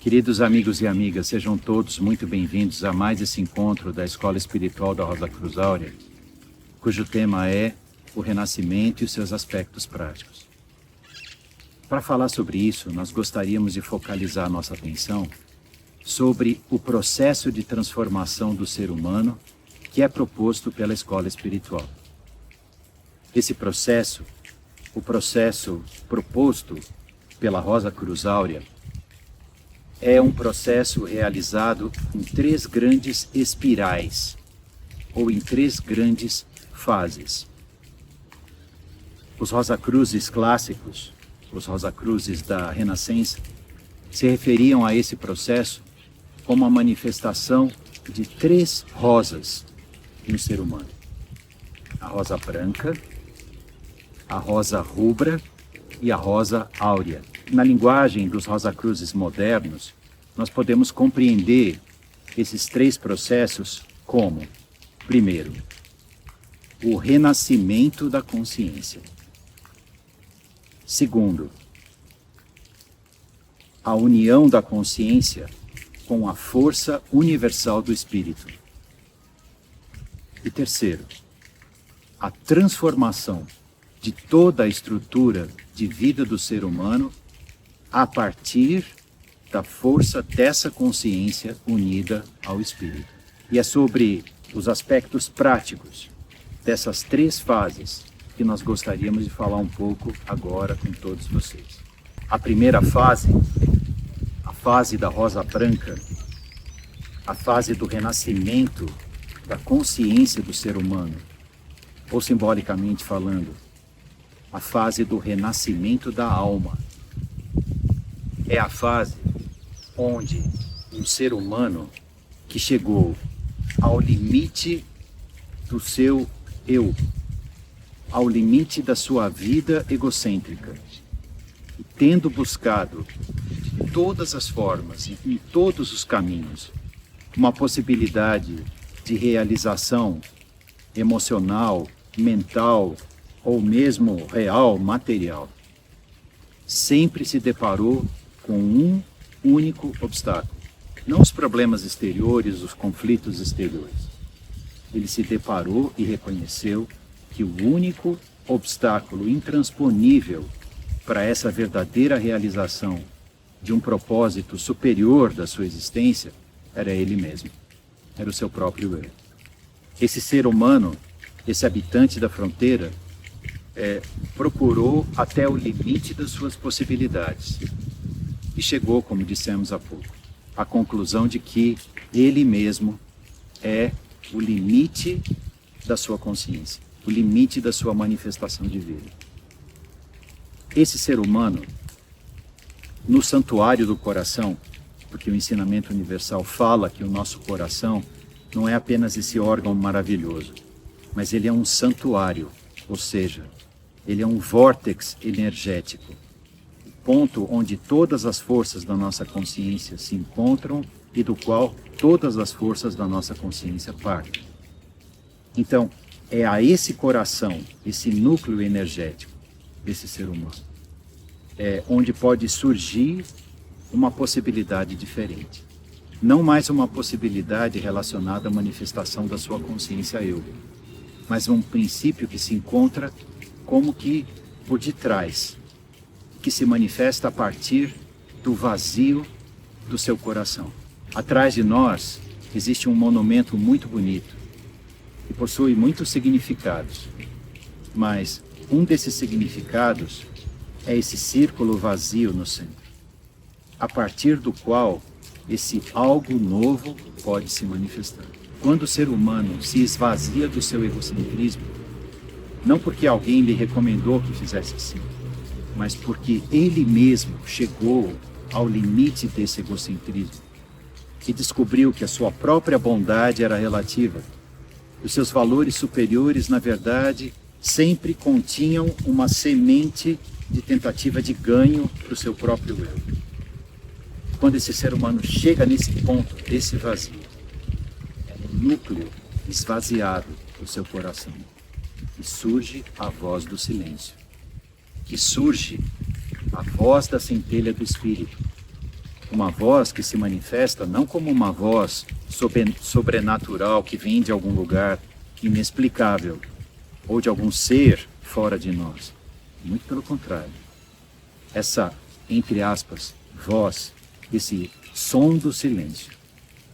Queridos amigos e amigas, sejam todos muito bem-vindos a mais esse encontro da Escola Espiritual da Rosa Cruz Áurea, cujo tema é o renascimento e os seus aspectos práticos. Para falar sobre isso, nós gostaríamos de focalizar nossa atenção sobre o processo de transformação do ser humano que é proposto pela Escola Espiritual. Esse processo, o processo proposto pela Rosa Cruz Áurea, é um processo realizado em 3 grandes espirais, ou em 3 grandes fases. Os Rosa Cruzes clássicos, os Rosa Cruzes da Renascença, se referiam a esse processo como a manifestação de 3 rosas no ser humano. A rosa branca, a rosa rubra e a rosa áurea. Na linguagem dos Rosa Cruzes modernos, nós podemos compreender esses 3 processos como, primeiro, o renascimento da consciência. Segundo, a união da consciência com a força universal do espírito. E terceiro, a transformação de toda a estrutura de vida do ser humano a partir da força dessa consciência unida ao espírito. E é sobre os aspectos práticos dessas 3 fases que nós gostaríamos de falar um pouco agora com todos vocês. A primeira fase, a fase da rosa branca, a fase do renascimento da consciência do ser humano, ou simbolicamente falando, a fase do renascimento da alma. É a fase onde um ser humano que chegou ao limite do seu eu, ao limite da sua vida egocêntrica, e tendo buscado de todas as formas e em todos os caminhos uma possibilidade de realização emocional, mental ou mesmo real, material, sempre se deparou com um único obstáculo. Não os problemas exteriores, os conflitos exteriores. Ele se deparou e reconheceu que o único obstáculo intransponível para essa verdadeira realização de um propósito superior da sua existência era ele mesmo. Era o seu próprio eu. Esse ser humano, esse habitante da fronteira, procurou até o limite das suas possibilidades. E chegou, como dissemos há pouco, à conclusão de que ele mesmo é o limite da sua consciência, o limite da sua manifestação de vida. Esse ser humano, no santuário do coração, porque o ensinamento universal fala que o nosso coração não é apenas esse órgão maravilhoso, mas ele é um santuário, ou seja, ele é um vórtex energético, ponto onde todas as forças da nossa consciência se encontram e do qual todas as forças da nossa consciência partem. Então, é a esse coração, esse núcleo energético desse ser humano, onde pode surgir uma possibilidade diferente. Não mais uma possibilidade relacionada à manifestação da sua consciência eu, mas um princípio que se encontra como que por detrás, que se manifesta a partir do vazio do seu coração. Atrás de nós existe um monumento muito bonito, que possui muitos significados, mas um desses significados é esse círculo vazio no centro, a partir do qual esse algo novo pode se manifestar. Quando o ser humano se esvazia do seu egocentrismo, não porque alguém lhe recomendou que fizesse assim, mas porque ele mesmo chegou ao limite desse egocentrismo e descobriu que a sua própria bondade era relativa. Os seus valores superiores, na verdade, sempre continham uma semente de tentativa de ganho para o seu próprio eu. Quando esse ser humano chega nesse ponto, desse vazio, é no núcleo esvaziado do seu coração, que surge a voz do silêncio, que surge a voz da centelha do Espírito, uma voz que se manifesta não como uma voz sobrenatural que vem de algum lugar inexplicável ou de algum ser fora de nós. Muito pelo contrário. Essa, entre aspas, voz, esse som do silêncio,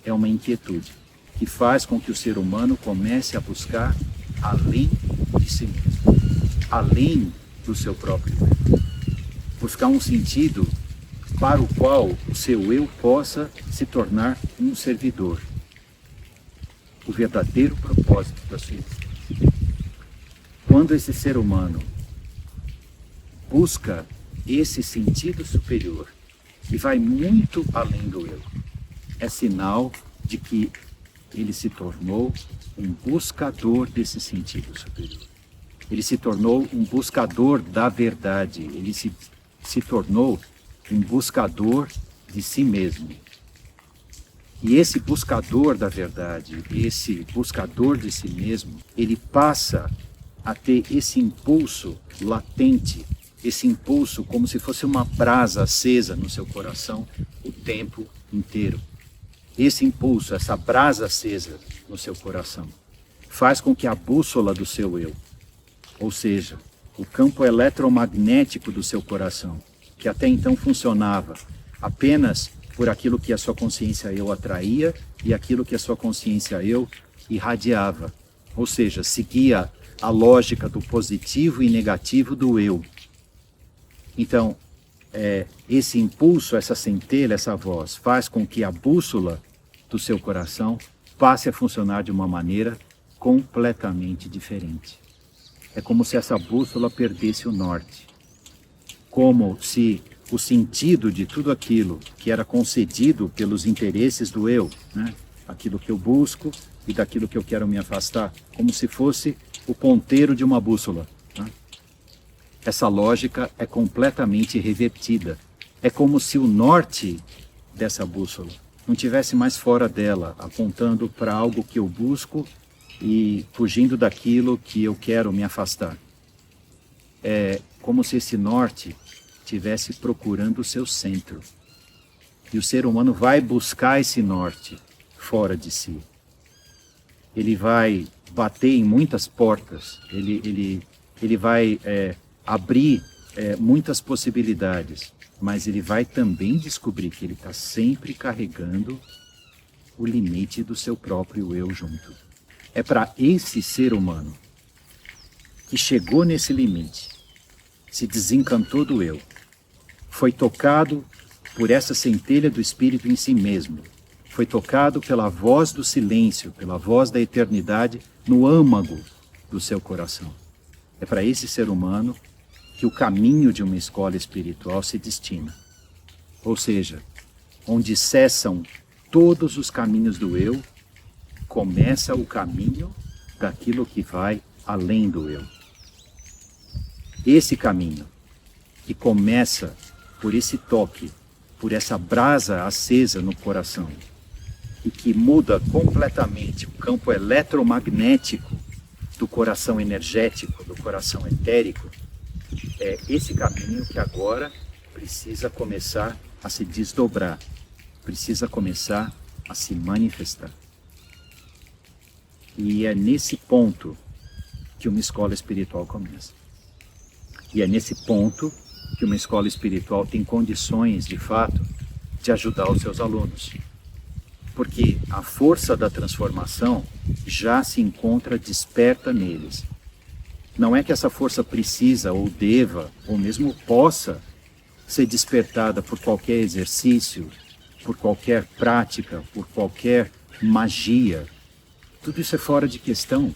é uma inquietude que faz com que o ser humano comece a buscar além de si mesmo, além do seu próprio eu. Buscar um sentido para o qual o seu eu possa se tornar um servidor. O verdadeiro propósito da sua vida. Quando esse ser humano busca esse sentido superior e vai muito além do eu, é sinal de que ele se tornou um buscador desse sentido superior. Ele se tornou um buscador da verdade. Ele se tornou um buscador de si mesmo. E esse buscador da verdade, esse buscador de si mesmo, ele passa a ter esse impulso latente, esse impulso como se fosse uma brasa acesa no seu coração o tempo inteiro. Esse impulso, essa brasa acesa no seu coração, faz com que a bússola do seu eu, ou seja, o campo eletromagnético do seu coração, que até então funcionava apenas por aquilo que a sua consciência eu atraía e aquilo que a sua consciência eu irradiava, ou seja, seguia a lógica do positivo e negativo do eu. Então, esse impulso, essa centelha, essa voz, faz com que a bússola do seu coração passe a funcionar de uma maneira completamente diferente. É como se essa bússola perdesse o norte. Como se o sentido de tudo aquilo que era concedido pelos interesses do eu, né? Aquilo que eu busco e daquilo que eu quero me afastar, como se fosse o ponteiro de uma bússola. Né? Essa lógica é completamente revertida. É como se o norte dessa bússola não tivesse mais fora dela, apontando para algo que eu busco e fugindo daquilo que eu quero me afastar. É como se esse norte estivesse procurando o seu centro. E o ser humano vai buscar esse norte fora de si. Ele vai bater em muitas portas, ele vai abrir muitas possibilidades, mas ele vai também descobrir que ele está sempre carregando o limite do seu próprio eu junto. É para esse ser humano que chegou nesse limite, se desencantou do eu, foi tocado por essa centelha do Espírito em si mesmo, foi tocado pela voz do silêncio, pela voz da eternidade no âmago do seu coração. É para esse ser humano que o caminho de uma escola espiritual se destina. Ou seja, onde cessam todos os caminhos do eu, começa o caminho daquilo que vai além do eu. Esse caminho, que começa por esse toque, por essa brasa acesa no coração, e que muda completamente o campo eletromagnético do coração energético, do coração etérico, é esse caminho que agora precisa começar a se desdobrar, precisa começar a se manifestar. E é nesse ponto que uma escola espiritual começa. E é nesse ponto que uma escola espiritual tem condições, de fato, de ajudar os seus alunos. Porque a força da transformação já se encontra desperta neles. Não é que essa força precisa, ou deva, ou mesmo possa ser despertada por qualquer exercício, por qualquer prática, por qualquer magia. Tudo isso é fora de questão,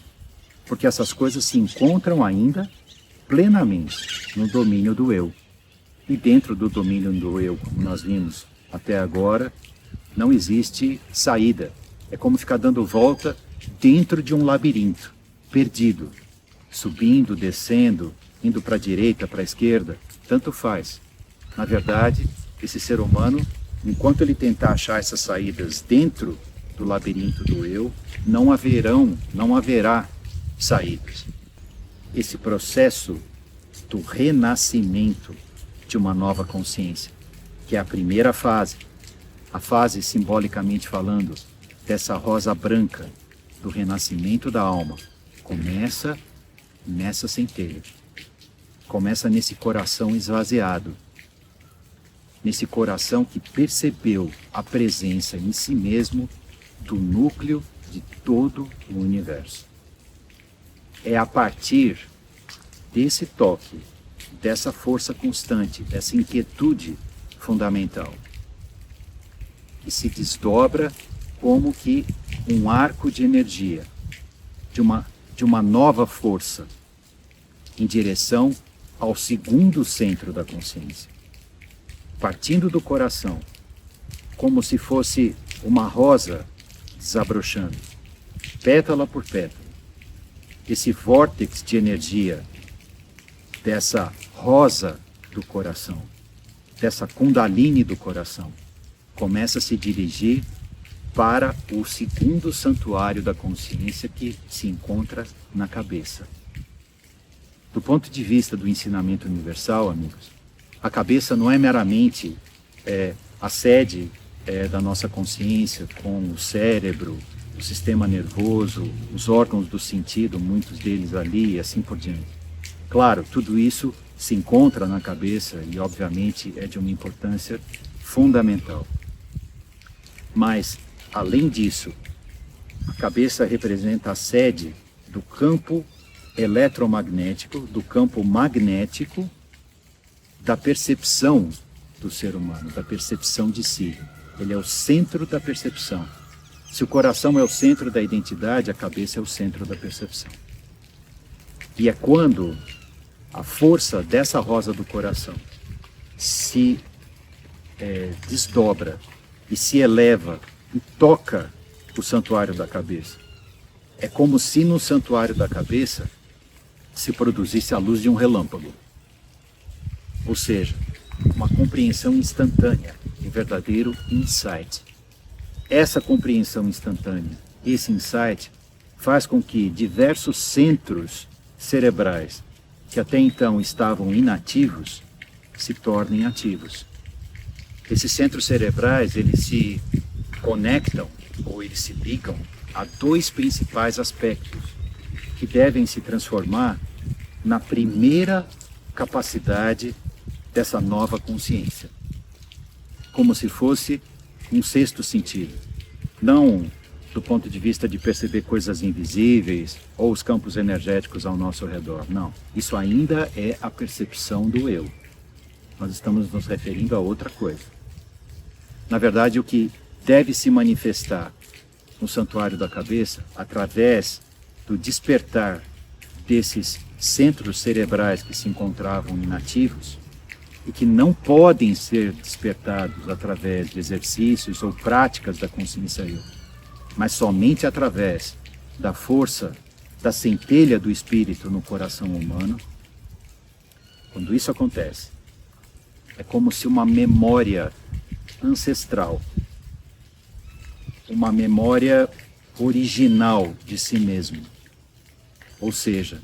porque essas coisas se encontram ainda plenamente no domínio do eu. E dentro do domínio do eu, como nós vimos até agora, não existe saída. É como ficar dando volta dentro de um labirinto, perdido, subindo, descendo, indo para a direita, para a esquerda, tanto faz. Na verdade, esse ser humano, enquanto ele tentar achar essas saídas dentro do labirinto do eu, não haverá saídas. Esse processo do renascimento de uma nova consciência, que é a primeira fase, A fase, simbolicamente falando, dessa rosa branca do renascimento da alma começa nessa centelha. Começa nesse coração esvaziado. Nesse coração que percebeu a presença em si mesmo do núcleo de todo o universo. É a partir desse toque, dessa força constante, dessa inquietude fundamental, que se desdobra como que um arco de energia, de uma nova força, em direção ao segundo centro da consciência. Partindo do coração, como se fosse uma rosa desabrochando, pétala por pétala. Esse vórtice de energia dessa rosa do coração, dessa Kundalini do coração, começa a se dirigir para o segundo santuário da consciência que se encontra na cabeça. Do ponto de vista do ensinamento universal, amigos, a cabeça não é meramente a sede da nossa consciência, com o cérebro, o sistema nervoso, os órgãos do sentido, muitos deles ali e assim por diante. Claro, tudo isso se encontra na cabeça e, obviamente, é de uma importância fundamental. Mas, além disso, a cabeça representa a sede do campo eletromagnético, do campo magnético da percepção do ser humano, da percepção de si. Ele é o centro da percepção. Se o coração é o centro da identidade, a cabeça é o centro da percepção. E é quando a força dessa rosa do coração se desdobra e se eleva e toca o santuário da cabeça. É como se no santuário da cabeça se produzisse a luz de um relâmpago. Ou seja, uma compreensão instantânea, um verdadeiro insight. Essa compreensão instantânea, esse insight, faz com que diversos centros cerebrais que até então estavam inativos se tornem ativos. Esses centros cerebrais, eles se conectam ou eles se ligam a dois principais aspectos que devem se transformar na primeira capacidade dessa nova consciência, como se fosse um sexto sentido, não do ponto de vista de perceber coisas invisíveis ou os campos energéticos ao nosso redor, não. Isso ainda é a percepção do eu. Nós estamos nos referindo a outra coisa. Na verdade, o que deve se manifestar no santuário da cabeça, através do despertar desses centros cerebrais que se encontravam inativos e que não podem ser despertados através de exercícios ou práticas da consciência eu, mas somente através da força da centelha do espírito no coração humano. Quando isso acontece, é como se uma memória ancestral, uma memória original de si mesmo, ou seja,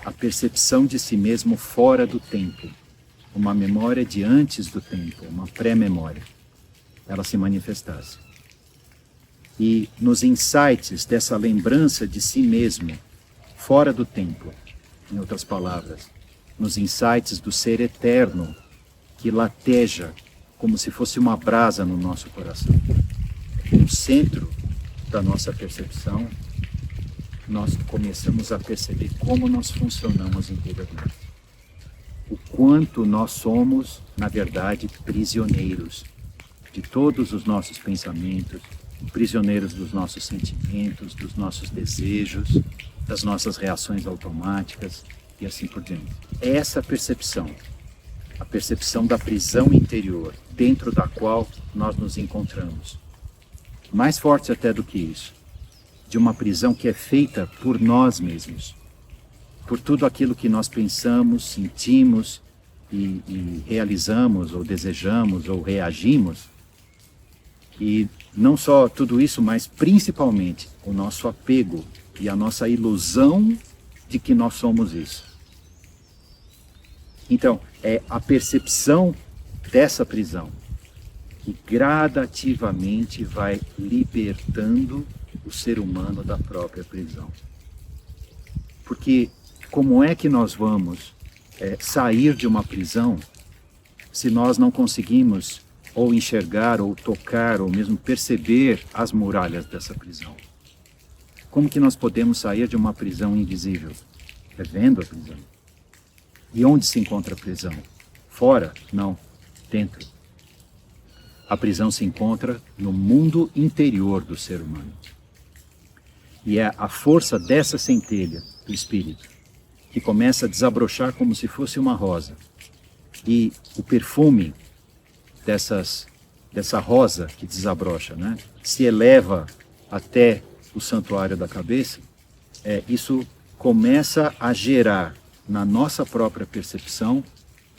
a percepção de si mesmo fora do tempo, uma memória de antes do tempo, uma pré-memória, ela se manifestasse. E nos insights dessa lembrança de si mesmo, fora do tempo, em outras palavras, nos insights do ser eterno, que lateja como se fosse uma brasa no nosso coração. No centro da nossa percepção, nós começamos a perceber como nós funcionamos interiormente. O quanto nós somos, na verdade, prisioneiros de todos os nossos pensamentos, prisioneiros dos nossos sentimentos, dos nossos desejos, das nossas reações automáticas e assim por diante. Essa percepção, a percepção da prisão interior, dentro da qual nós nos encontramos. Mais forte até do que isso, de uma prisão que é feita por nós mesmos, por tudo aquilo que nós pensamos, sentimos e realizamos, ou desejamos, ou reagimos. E não só tudo isso, mas principalmente o nosso apego e a nossa ilusão de que nós somos isso. Então, é a percepção dessa prisão que gradativamente vai libertando o ser humano da própria prisão. Porque como é que nós vamos sair de uma prisão se nós não conseguimos ou enxergar, ou tocar, ou mesmo perceber as muralhas dessa prisão? Como que nós podemos sair de uma prisão invisível? É vendo a prisão. E onde se encontra a prisão? Fora? Não. Dentro. A prisão se encontra no mundo interior do ser humano. E é a força dessa centelha do Espírito que começa a desabrochar como se fosse uma rosa. E o perfume dessa rosa que desabrocha, né, se eleva até o santuário da cabeça. Isso começa a gerar na nossa própria percepção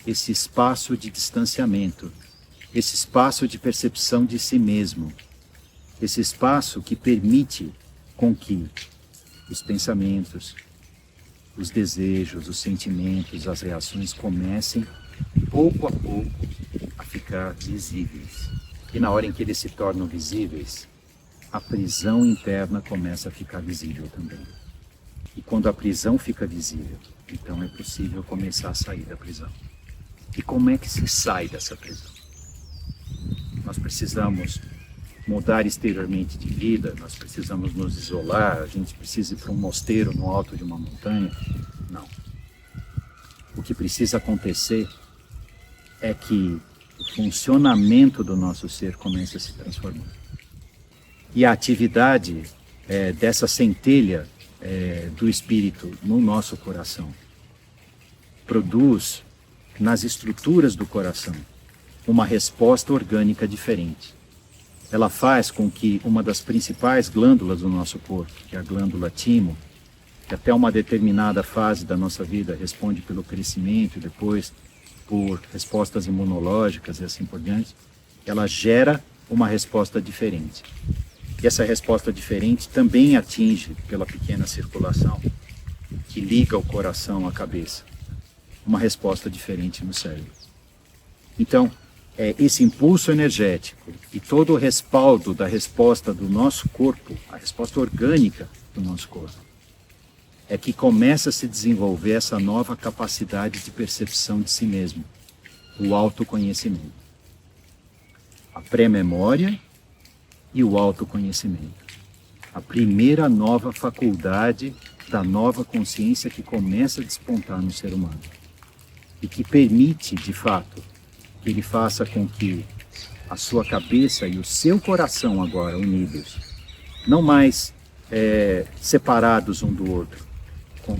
esse espaço de distanciamento, esse espaço de percepção de si mesmo, esse espaço que permite com que os pensamentos, os desejos, os sentimentos, as reações comecem, pouco a pouco, a ficar visíveis. E na hora em que eles se tornam visíveis, a prisão interna começa a ficar visível também. E quando a prisão fica visível, então é possível começar a sair da prisão. E como é que se sai dessa prisão? Nós precisamos mudar exteriormente de vida, nós precisamos nos isolar, a gente precisa ir para um mosteiro no alto de uma montanha. Não. O que precisa acontecer é que o funcionamento do nosso ser comece a se transformar. E a atividade dessa centelha do Espírito no nosso coração produz nas estruturas do coração uma resposta orgânica diferente. Ela faz com que uma das principais glândulas do nosso corpo, que é a glândula timo, que até uma determinada fase da nossa vida responde pelo crescimento e depois por respostas imunológicas e assim por diante, ela gera uma resposta diferente. E essa resposta diferente também atinge, pela pequena circulação que liga o coração à cabeça, uma resposta diferente no cérebro. Então, esse impulso energético e todo o respaldo da resposta do nosso corpo, a resposta orgânica do nosso corpo, é que começa a se desenvolver essa nova capacidade de percepção de si mesmo, o autoconhecimento. A pré-memória e o autoconhecimento. A primeira nova faculdade da nova consciência que começa a despontar no ser humano e que permite, de fato, que ele faça com que a sua cabeça e o seu coração agora unidos, não mais separados um do outro,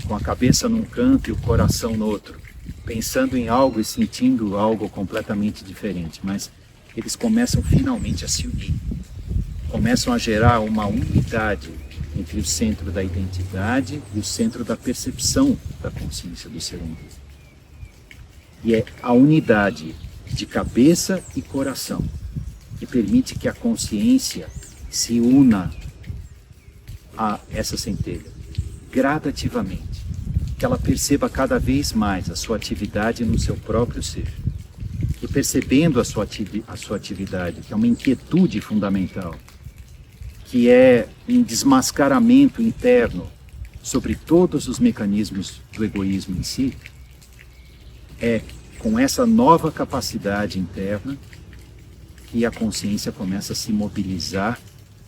com a cabeça num canto e o coração no outro, pensando em algo e sentindo algo completamente diferente, mas eles começam finalmente a se unir, começam a gerar uma unidade entre o centro da identidade e o centro da percepção da consciência do ser humano. E é a unidade de cabeça e coração que permite que a consciência se una a essa centelha gradativamente, que ela perceba cada vez mais a sua atividade no seu próprio ser. E percebendo a sua atividade, que é uma inquietude fundamental, que é um desmascaramento interno sobre todos os mecanismos do egoísmo em si, é com essa nova capacidade interna que a consciência começa a se mobilizar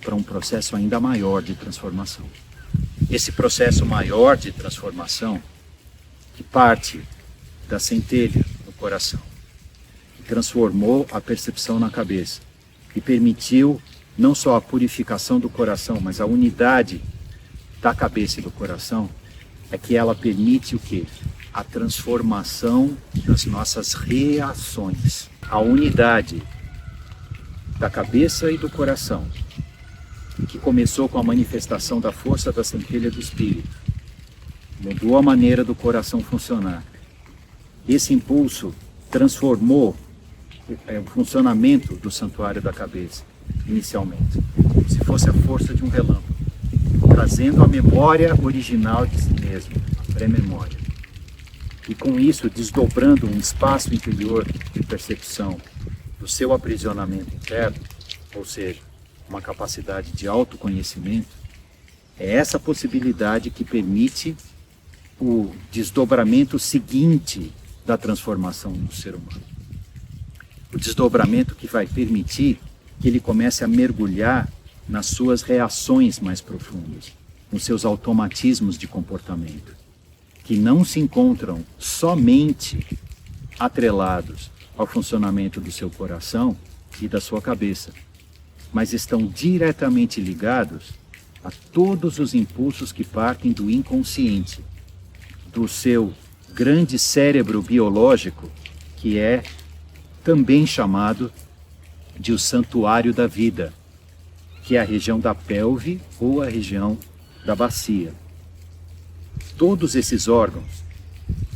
para um processo ainda maior de transformação. Esse processo maior de transformação, que parte da centelha no coração, que transformou a percepção na cabeça e permitiu não só a purificação do coração, mas a unidade da cabeça e do coração, é que ela permite o quê? A transformação das nossas reações. A unidade da cabeça e do coração, que começou com a manifestação da força da centelha do Espírito, mudou a maneira do coração funcionar. Esse impulso transformou o funcionamento do santuário da cabeça, inicialmente, como se fosse a força de um relâmpago, trazendo a memória original de si mesmo, a pré-memória. E com isso, desdobrando um espaço interior de percepção do seu aprisionamento interno, ou seja, uma capacidade de autoconhecimento, é essa possibilidade que permite o desdobramento seguinte da transformação do ser humano. O desdobramento que vai permitir que ele comece a mergulhar nas suas reações mais profundas, nos seus automatismos de comportamento, que não se encontram somente atrelados ao funcionamento do seu coração e da sua cabeça, mas estão diretamente ligados a todos os impulsos que partem do inconsciente, do seu grande cérebro biológico, que é também chamado de o santuário da vida, que é a região da pelve ou a região da bacia. Todos esses órgãos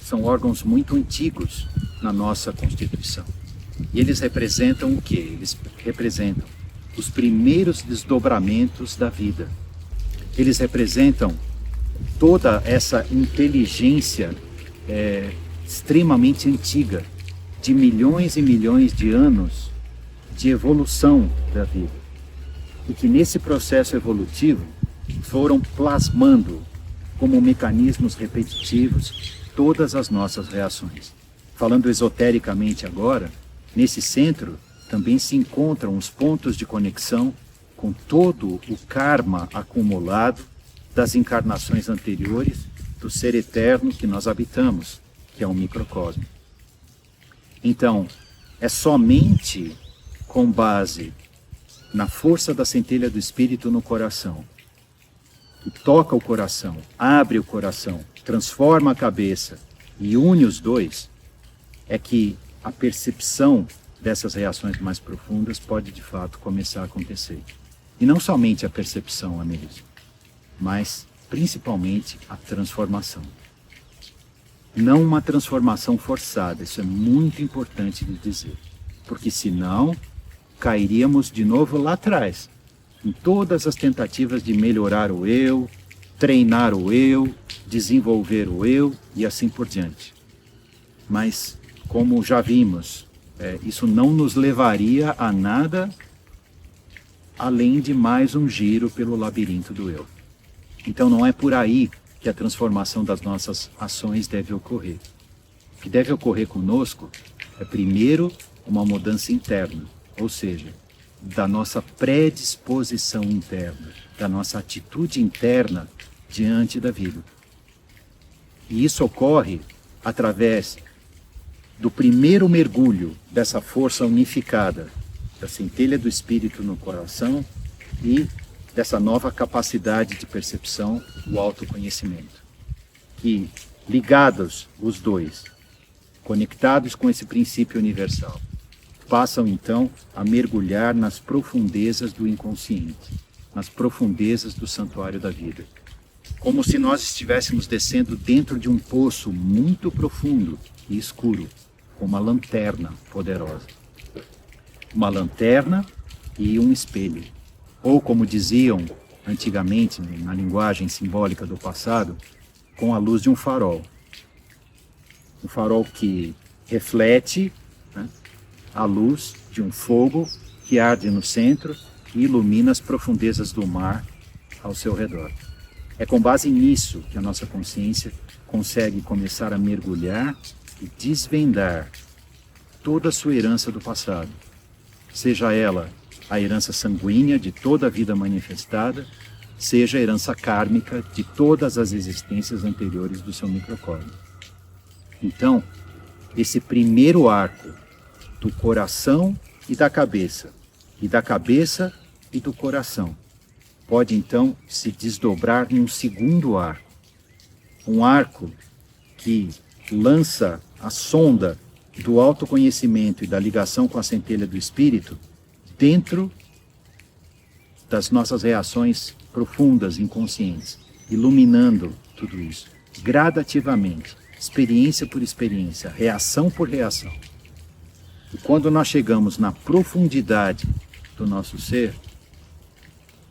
são órgãos muito antigos na nossa Constituição. E eles representam o quê? Eles representam os primeiros desdobramentos da vida. Eles representam toda essa inteligência extremamente antiga, de milhões e milhões de anos de evolução da vida. E que nesse processo evolutivo foram plasmando como mecanismos repetitivos todas as nossas reações. Falando esotericamente agora, nesse centro também se encontram os pontos de conexão com todo o karma acumulado das encarnações anteriores do ser eterno que nós habitamos, que é o microcosmo. Então, é somente com base na força da centelha do Espírito no coração, que toca o coração, abre o coração, transforma a cabeça e une os dois, é que a percepção dessas reações mais profundas pode de fato começar a acontecer. E não somente a percepção, amigos, mas principalmente a transformação. Não uma transformação forçada, isso é muito importante de dizer, porque senão cairíamos de novo lá atrás, em todas as tentativas de melhorar o eu, treinar o eu, desenvolver o eu e assim por diante. Mas, como já vimos, isso não nos levaria a nada além de mais um giro pelo labirinto do eu. Então não é por aí que a transformação das nossas ações deve ocorrer. O que deve ocorrer conosco é primeiro uma mudança interna, ou seja, da nossa predisposição interna, da nossa atitude interna diante da vida. E isso ocorre através do primeiro mergulho dessa força unificada, da centelha do Espírito no coração e dessa nova capacidade de percepção, o autoconhecimento. Que, ligados os dois, conectados com esse princípio universal, passam então a mergulhar nas profundezas do inconsciente, nas profundezas do santuário da vida. Como se nós estivéssemos descendo dentro de um poço muito profundo e escuro, com uma lanterna poderosa. Uma lanterna e um espelho. Ou como diziam antigamente, na linguagem simbólica do passado, com a luz de um farol. Um farol que reflete, né, a luz de um fogo que arde no centro e ilumina as profundezas do mar ao seu redor. É com base nisso que a nossa consciência consegue começar a mergulhar e desvendar toda a sua herança do passado, seja ela a herança sanguínea de toda a vida manifestada, seja a herança kármica de todas as existências anteriores do seu microcosmo. Então, esse primeiro arco do coração e da cabeça e do coração, pode então se desdobrar em um segundo arco. Um arco que lança a sonda do autoconhecimento e da ligação com a centelha do Espírito dentro das nossas reações profundas, inconscientes, iluminando tudo isso, gradativamente, experiência por experiência, reação por reação. E quando nós chegamos na profundidade do nosso ser,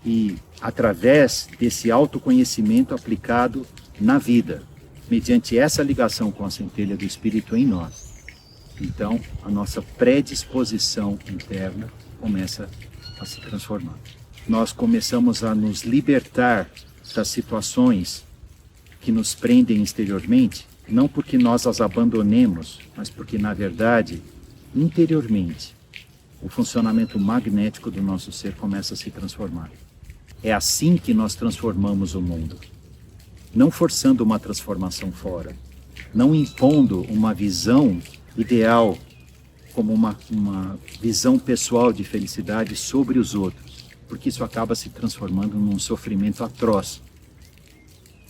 e através desse autoconhecimento aplicado na vida, mediante essa ligação com a centelha do Espírito em nós, Então, a nossa predisposição interna começa a se transformar. Nós começamos a nos libertar das situações que nos prendem exteriormente, não porque nós as abandonemos, mas porque, na verdade, interiormente, o funcionamento magnético do nosso ser começa a se transformar. É assim que nós transformamos o mundo. Não forçando uma transformação fora, não impondo uma visão ideal como uma visão pessoal de felicidade sobre os outros, porque isso acaba se transformando num sofrimento atroz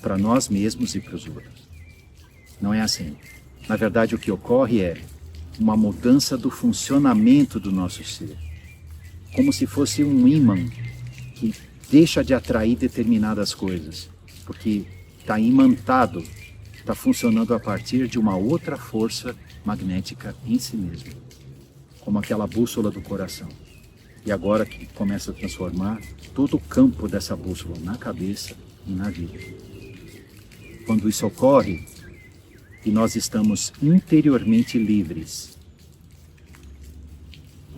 para nós mesmos e para os outros. Não é assim. Na verdade, o que ocorre é uma mudança do funcionamento do nosso ser, como se fosse um ímã que deixa de atrair determinadas coisas, porque está imantado, está funcionando a partir de uma outra força magnética em si mesmo, como aquela bússola do coração. E agora que começa a transformar todo o campo dessa bússola na cabeça e na vida. Quando isso ocorre, e nós estamos interiormente livres,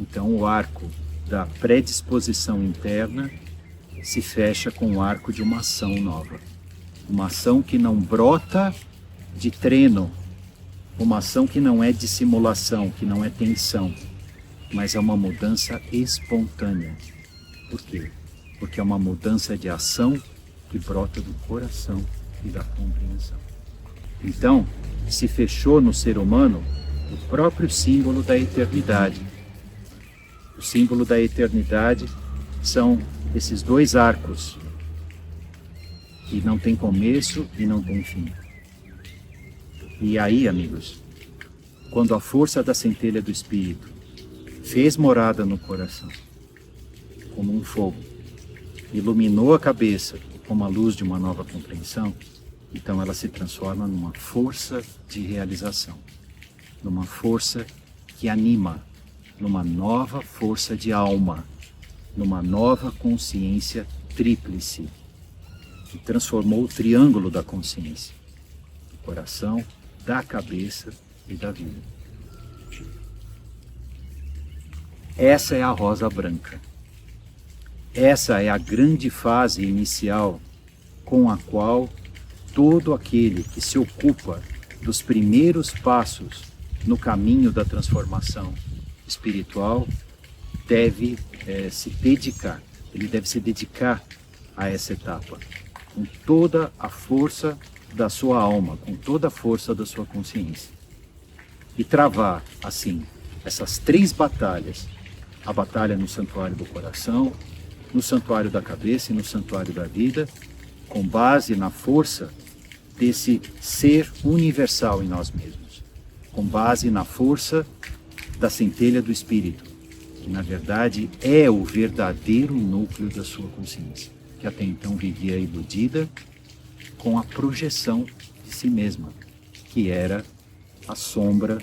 então o arco da predisposição interna se fecha com o arco de uma ação nova. Uma ação que não brota de treino, uma ação que não é dissimulação, que não é tensão, mas é uma mudança espontânea. Por quê? Porque é uma mudança de ação que brota do coração e da compreensão. Então, se fechou no ser humano o próprio símbolo da eternidade. O símbolo da eternidade são esses dois arcos, que não tem começo e não tem fim. E aí, amigos, quando a força da centelha do Espírito fez morada no coração, como um fogo, iluminou a cabeça como a luz de uma nova compreensão, então ela se transforma numa força de realização, numa força que anima, numa nova força de alma, numa nova consciência tríplice, que transformou o triângulo da consciência, do coração, da cabeça e da vida. Essa é a rosa branca. Essa é a grande fase inicial com a qual todo aquele que se ocupa dos primeiros passos no caminho da transformação espiritual deve se dedicar. Ele deve se dedicar a essa etapa com toda a força da sua alma, com toda a força da sua consciência. E travar, assim, essas três batalhas: a batalha no santuário do coração, no santuário da cabeça e no santuário da vida, com base na força desse ser universal em nós mesmos, com base na força da centelha do Espírito, que na verdade é o verdadeiro núcleo da sua consciência, que até então vivia iludida com a projeção de si mesma, que era a sombra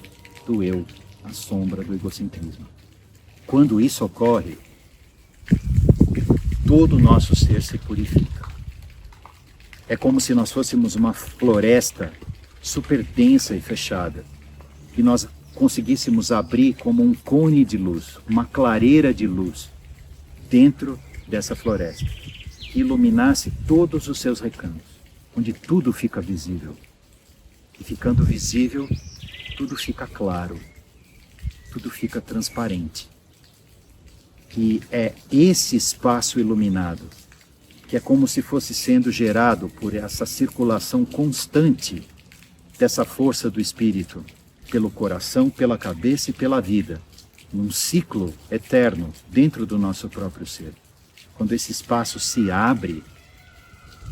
do eu, a sombra do egocentrismo. Quando isso ocorre, todo o nosso ser se purifica. É como se nós fôssemos uma floresta super densa e fechada, e nós conseguíssemos abrir como um cone de luz, uma clareira de luz dentro dessa floresta, que iluminasse todos os seus recantos, onde tudo fica visível. E ficando visível, tudo fica claro, tudo fica transparente. E é esse espaço iluminado, que é como se fosse sendo gerado por essa circulação constante dessa força do Espírito, pelo coração, pela cabeça e pela vida, num ciclo eterno dentro do nosso próprio ser. Quando esse espaço se abre,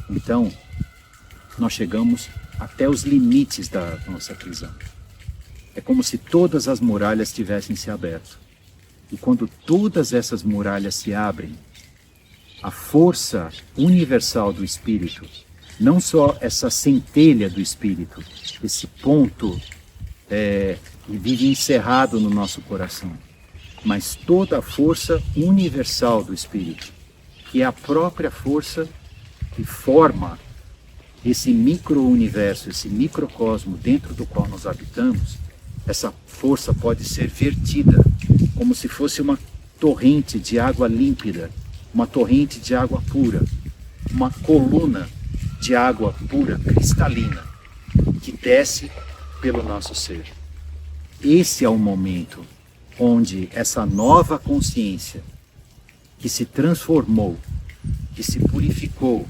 então nós chegamos até os limites da nossa prisão. É como se todas as muralhas tivessem se aberto. E quando todas essas muralhas se abrem, a força universal do Espírito, não só essa centelha do Espírito, esse ponto que vive encerrado no nosso coração, mas toda a força universal do Espírito, que é a própria força que forma esse micro-universo, esse microcosmo dentro do qual nós habitamos, essa força pode ser vertida como se fosse uma torrente de água límpida, uma torrente de água pura, uma coluna de água pura, cristalina, que desce pelo nosso ser. Esse é o momento onde essa nova consciência, que se transformou, que se purificou,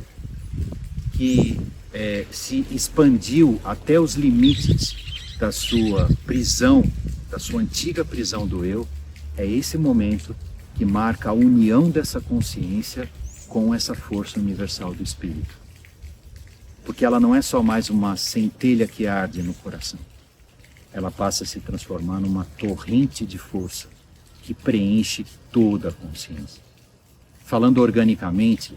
que se expandiu até os limites da sua prisão, da sua antiga prisão do eu, é esse momento que marca a união dessa consciência com essa força universal do Espírito. Porque ela não é só mais uma centelha que arde no coração. Ela passa a se transformar numa torrente de força que preenche toda a consciência. Falando organicamente,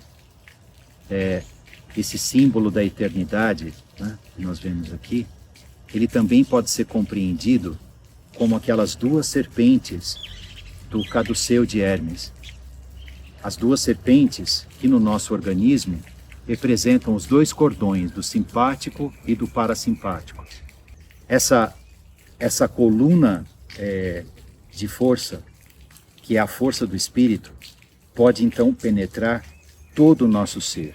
esse símbolo da eternidade, né, que nós vemos aqui, ele também pode ser compreendido como aquelas duas serpentes do caduceu de Hermes. As duas serpentes que no nosso organismo representam os dois cordões, do simpático e do parasimpático. Essa coluna de força, que é a força do espírito, pode então penetrar todo o nosso ser.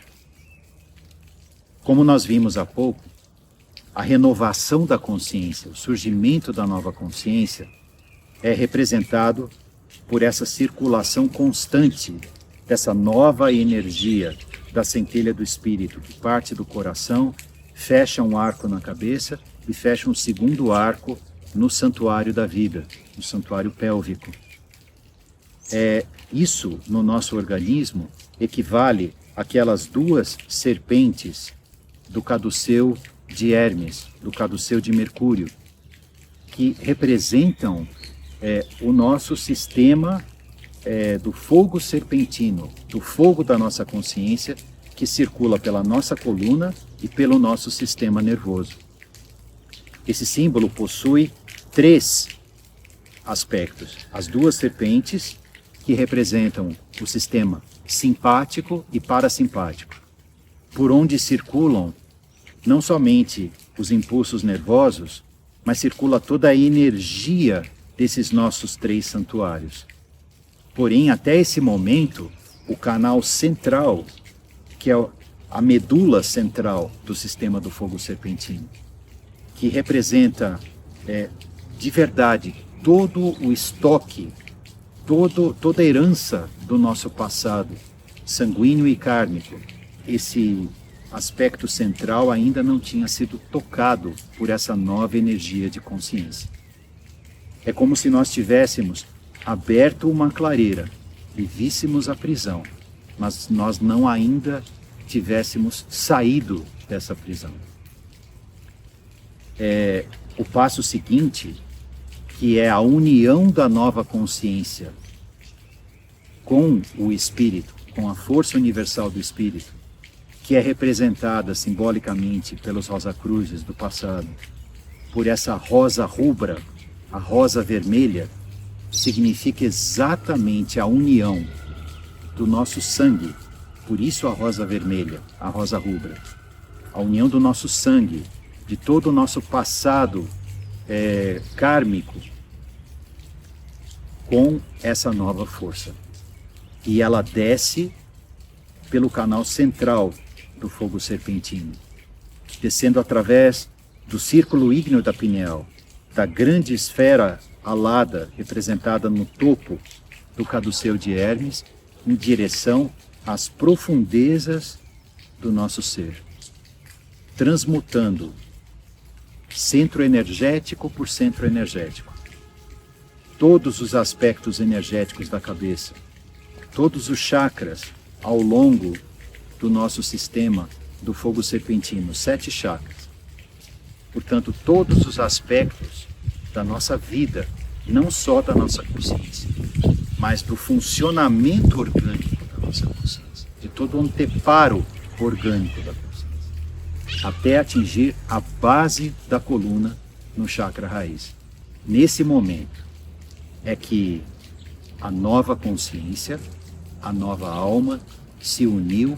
Como nós vimos há pouco, a renovação da consciência, o surgimento da nova consciência, é representado por essa circulação constante dessa nova energia da centelha do espírito, que parte do coração, fecha um arco na cabeça e fecha um segundo arco no santuário da vida, no santuário pélvico. Isso, no nosso organismo, equivale àquelas duas serpentes do caduceu de Hermes, do caduceu de Mercúrio, que representam o nosso sistema do fogo serpentino, do fogo da nossa consciência, que circula pela nossa coluna e pelo nosso sistema nervoso. Esse símbolo possui 3 aspectos. As duas serpentes, que representam o sistema simpático e parasimpático, por onde circulam não somente os impulsos nervosos, mas circula toda a energia desses nossos 3 santuários. Porém, até esse momento, o canal central, que é a medula central do sistema do fogo serpentino, que representa de verdade todo o estoque, toda a herança do nosso passado, sanguíneo e kármico, esse aspecto central ainda não tinha sido tocado por essa nova energia de consciência. É como se nós tivéssemos aberto uma clareira e víssemos a prisão, mas nós não ainda tivéssemos saído dessa prisão. O passo seguinte, que é a união da nova consciência com o Espírito, com a força universal do Espírito, que é representada simbolicamente pelos Rosa-Cruzes do passado, por essa rosa rubra, a rosa vermelha, significa exatamente a união do nosso sangue, por isso a rosa vermelha, a rosa rubra, a união do nosso sangue, de todo o nosso passado kármico, com essa nova força. E ela desce pelo canal central do fogo serpentino, descendo através do círculo ígneo da pineal, da grande esfera alada representada no topo do caduceu de Hermes, em direção às profundezas do nosso ser, transmutando centro energético por centro energético, todos os aspectos energéticos da cabeça, todos os chakras ao longo do nosso sistema do fogo serpentino, 7 chakras. Portanto, todos os aspectos da nossa vida, não só da nossa consciência, mas do funcionamento orgânico da nossa consciência, de todo o anteparo orgânico da consciência, até atingir a base da coluna no chakra raiz. Nesse momento é que a nova consciência, a nova alma, se uniu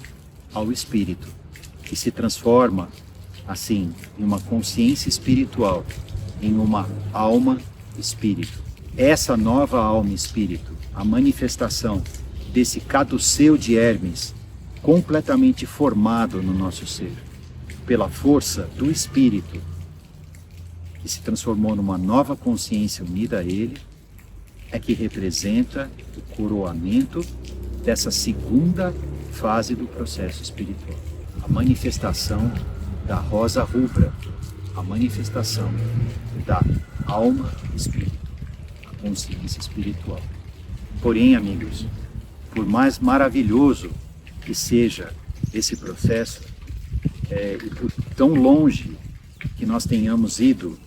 ao espírito, que se transforma, assim, em uma consciência espiritual, em uma alma-espírito. Essa nova alma-espírito, a manifestação desse caduceu de Hermes, completamente formado no nosso ser, pela força do Espírito, que se transformou numa nova consciência unida a ele, é que representa o coroamento dessa segunda fase do processo espiritual. A manifestação da rosa rubra, a manifestação da alma espírito, a consciência espiritual. Porém, amigos, por mais maravilhoso que seja esse processo, e por tão longe que nós tenhamos ido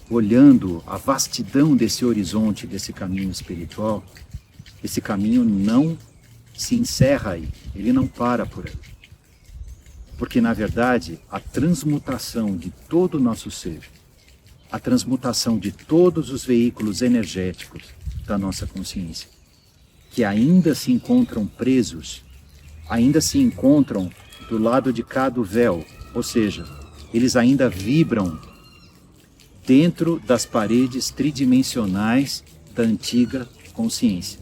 olhando a vastidão desse horizonte, desse caminho espiritual, esse caminho não se encerra aí, ele não para por aí. Porque, na verdade, a transmutação de todo o nosso ser, a transmutação de todos os veículos energéticos da nossa consciência, que ainda se encontram presos, ainda se encontram do lado de cá do véu, ou seja, eles ainda vibram dentro das paredes tridimensionais da antiga consciência.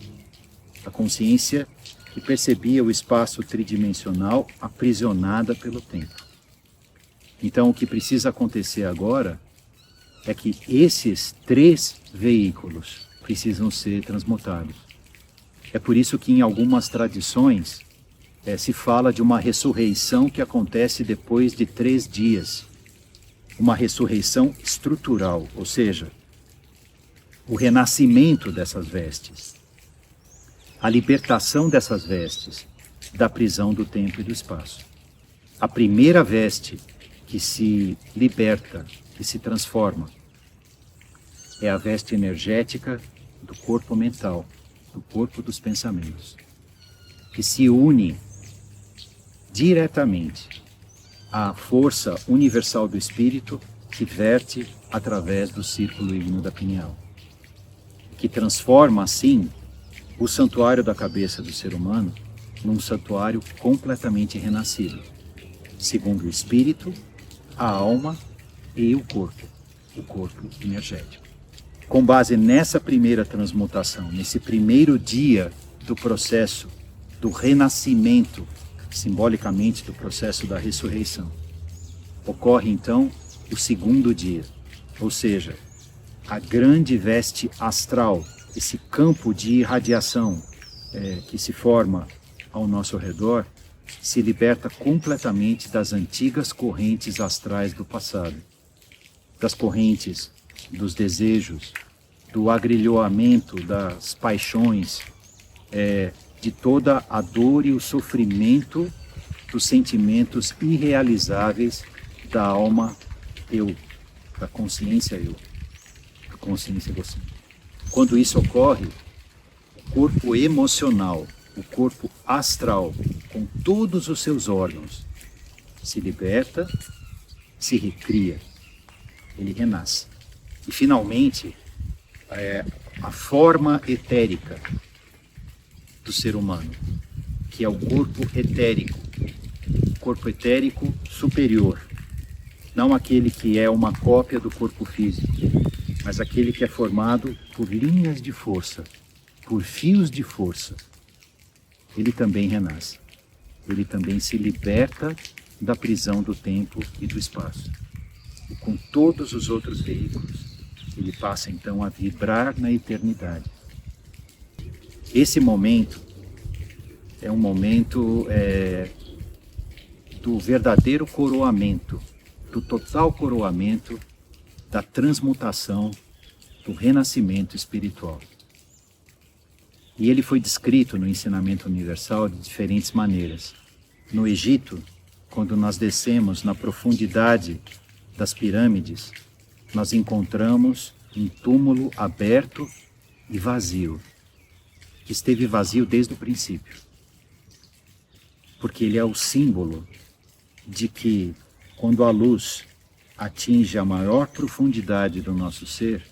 A consciência que percebia o espaço tridimensional aprisionada pelo tempo. Então, o que precisa acontecer agora é que esses 3 veículos precisam ser transmutados. É por isso que em algumas tradições se fala de uma ressurreição que acontece depois de 3 dias. Uma ressurreição estrutural, ou seja, o renascimento dessas vestes, a libertação dessas vestes da prisão do tempo e do espaço. A primeira veste que se liberta, que se transforma, é a veste energética do corpo mental, do corpo dos pensamentos, que se une diretamente à força universal do Espírito que verte através do círculo ígneo da pineal, que transforma, assim, o santuário da cabeça do ser humano num santuário completamente renascido, segundo o Espírito, a alma e o corpo energético. Com base nessa primeira transmutação, nesse primeiro dia do processo do renascimento, simbolicamente do processo da ressurreição, ocorre então o segundo dia, ou seja, a grande veste astral, esse campo de irradiação que se forma ao nosso redor, se liberta completamente das antigas correntes astrais do passado, das correntes dos desejos, do agrilhoamento das paixões, de toda a dor e o sofrimento dos sentimentos irrealizáveis da alma eu, da consciência eu, da consciência você. Quando isso ocorre, o corpo emocional, o corpo astral, com todos os seus órgãos, se liberta, se recria, ele renasce. E finalmente, a forma etérica do ser humano, que é o corpo etérico superior, não aquele que é uma cópia do corpo físico, mas aquele que é formado por linhas de força, por fios de força. Ele também renasce, ele também se liberta da prisão do tempo e do espaço. E com todos os outros veículos, ele passa então a vibrar na eternidade. Esse momento é um momento do verdadeiro coroamento, do total coroamento, da transmutação, do renascimento espiritual. E ele foi descrito no ensinamento universal de diferentes maneiras. No Egito, quando nós descemos na profundidade das pirâmides, nós encontramos um túmulo aberto e vazio, que esteve vazio desde o princípio. Porque ele é o símbolo de que, quando a luz atinge a maior profundidade do nosso ser,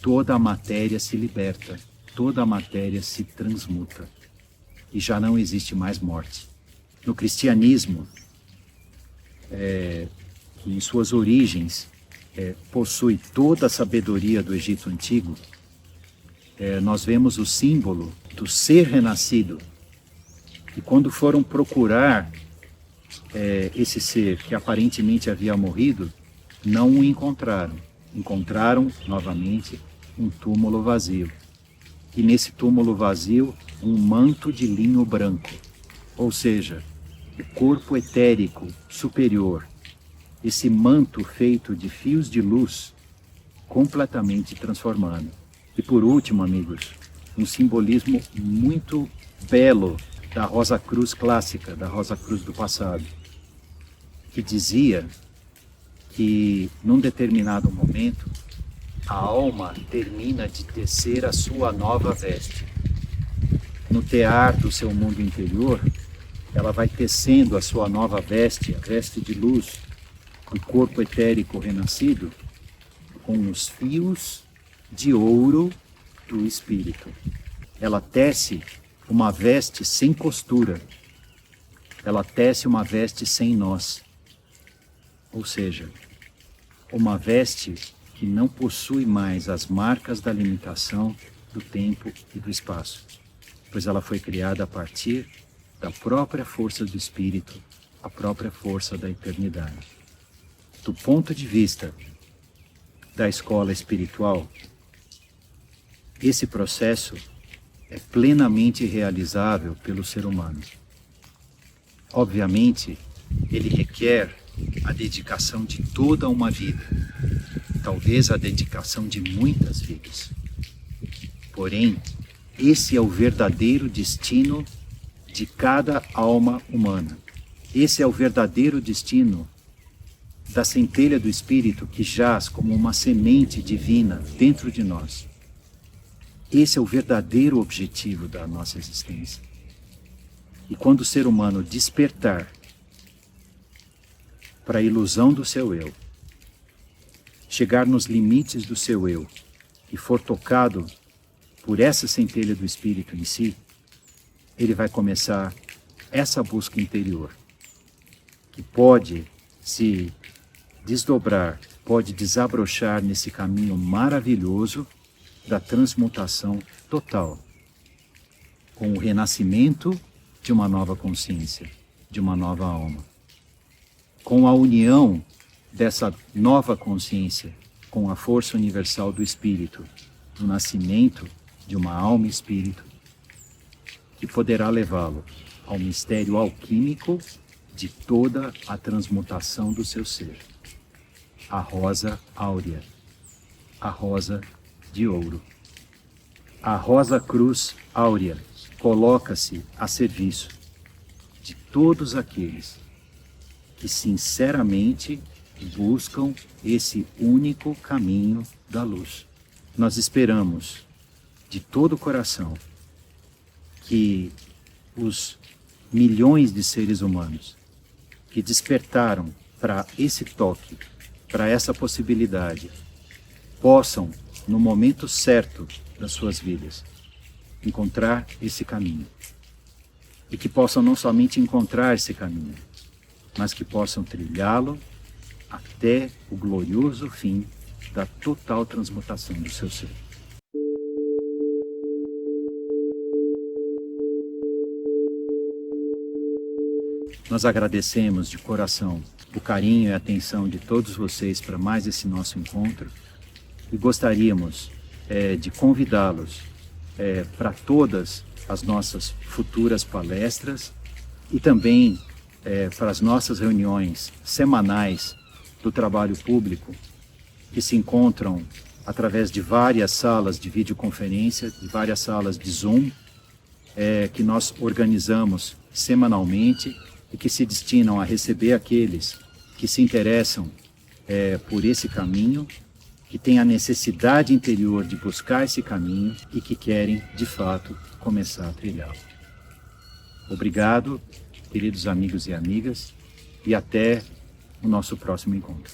toda a matéria se liberta, toda a matéria se transmuta e já não existe mais morte. No cristianismo, em suas origens, possui toda a sabedoria do Egito Antigo, nós vemos o símbolo do ser renascido. E quando foram procurar esse ser que aparentemente havia morrido, não o encontraram. Encontraram novamente um túmulo vazio. E nesse túmulo vazio, um manto de linho branco. Ou seja, o corpo etérico superior, esse manto feito de fios de luz, completamente transformado. E por último, amigos, um simbolismo muito belo da Rosa Cruz clássica, da Rosa Cruz do passado, que dizia que num determinado momento a alma termina de tecer a sua nova veste. No tear do seu mundo interior, ela vai tecendo a sua nova veste, a veste de luz, o corpo etérico renascido, com os fios de ouro do espírito. Ela tece uma veste sem costura. Ela tece uma veste sem nós. Ou seja, uma veste que não possui mais as marcas da limitação do tempo e do espaço, pois ela foi criada a partir da própria força do Espírito, a própria força da eternidade. Do ponto de vista da escola espiritual, esse processo é plenamente realizável pelo ser humano. Obviamente, ele requer a dedicação de toda uma vida, talvez a dedicação de muitas vidas. Porém, esse é o verdadeiro destino de cada alma humana. Esse é o verdadeiro destino da centelha do Espírito que jaz como uma semente divina dentro de nós. Esse é o verdadeiro objetivo da nossa existência. E quando o ser humano despertar para a ilusão do seu eu, chegar nos limites do seu eu e for tocado por essa centelha do Espírito em si, ele vai começar essa busca interior, que pode se desdobrar, pode desabrochar nesse caminho maravilhoso da transmutação total, com o renascimento de uma nova consciência, de uma nova alma. Com a união dessa nova consciência com a força universal do Espírito, do nascimento de uma alma-espírito, que poderá levá-lo ao mistério alquímico de toda a transmutação do seu ser. A rosa áurea, a rosa de ouro. A Rosa Cruz áurea coloca-se a serviço de todos aqueles que sinceramente buscam esse único caminho da luz. Nós esperamos de todo o coração que os milhões de seres humanos que despertaram para esse toque, para essa possibilidade, possam, no momento certo das suas vidas, encontrar esse caminho. E que possam não somente encontrar esse caminho, mas que possam trilhá-lo até o glorioso fim da total transmutação do seu ser. Nós agradecemos de coração o carinho e a atenção de todos vocês para mais esse nosso encontro e gostaríamos de convidá-los para todas as nossas futuras palestras e também para as nossas reuniões semanais do trabalho público, que se encontram através de várias salas de videoconferência, de várias salas de Zoom, que nós organizamos semanalmente e que se destinam a receber aqueles que se interessam por esse caminho, que têm a necessidade interior de buscar esse caminho e que querem, de fato, começar a trilhá-lo. Obrigado, queridos amigos e amigas, e até o nosso próximo encontro.